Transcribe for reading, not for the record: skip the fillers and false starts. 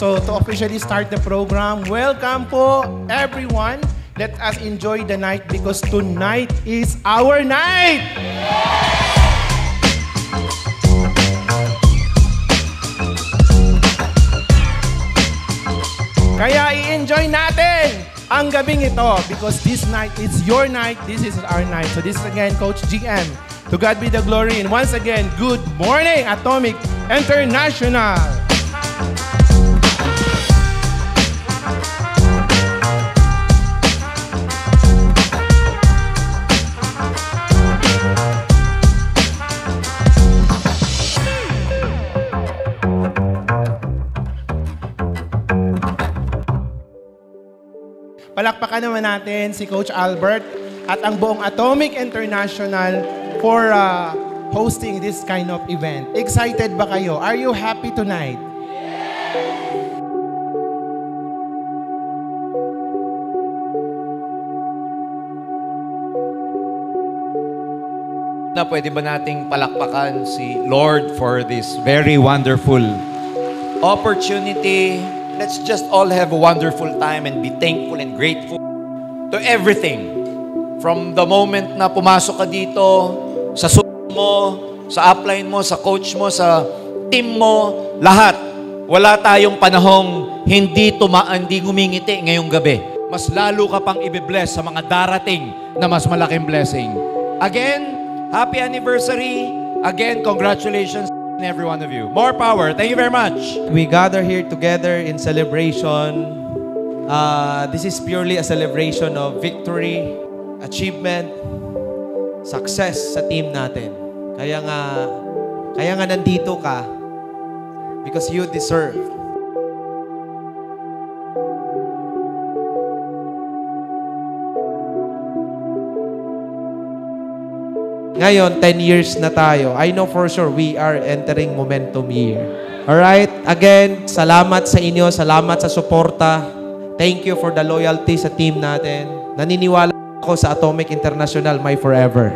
So to officially start the program, welcome po everyone. Let us enjoy the night because tonight is our night! Kaya i-enjoy natin ang gabing ito because this night is your night, this is our night. So this is again Coach GM. To God be the glory. And once again, good morning, Atomic International! Palakpakan naman natin si Coach Albert at ang buong Atomic International for hosting this kind of event. Excited ba kayo? Are you happy tonight? Na pwede ba nating palakpakan si Lord for this very wonderful opportunity. Let's just all have a wonderful time and be thankful and grateful to everything. From the moment na pumasok ka dito, sa suit mo, sa upline mo, sa coach mo, sa team mo, lahat. Wala tayong panahong hindi ngumingiti ngayong gabi. Mas lalo ka pang i-bless sa mga darating na mas malaking blessing. Again, happy anniversary. Again, congratulations. Every one of you. More power. Thank you very much. We gather here together in celebration. This is purely a celebration of victory, achievement, success sa team natin. Kaya nga nandito ka because you deserve. Ngayon, 10 years na tayo. I know for sure we are entering momentum year. Alright? Again, salamat sa inyo. Salamat sa suporta. Thank you for the loyalty sa team natin. Naniniwala ako sa Atomic International, my forever.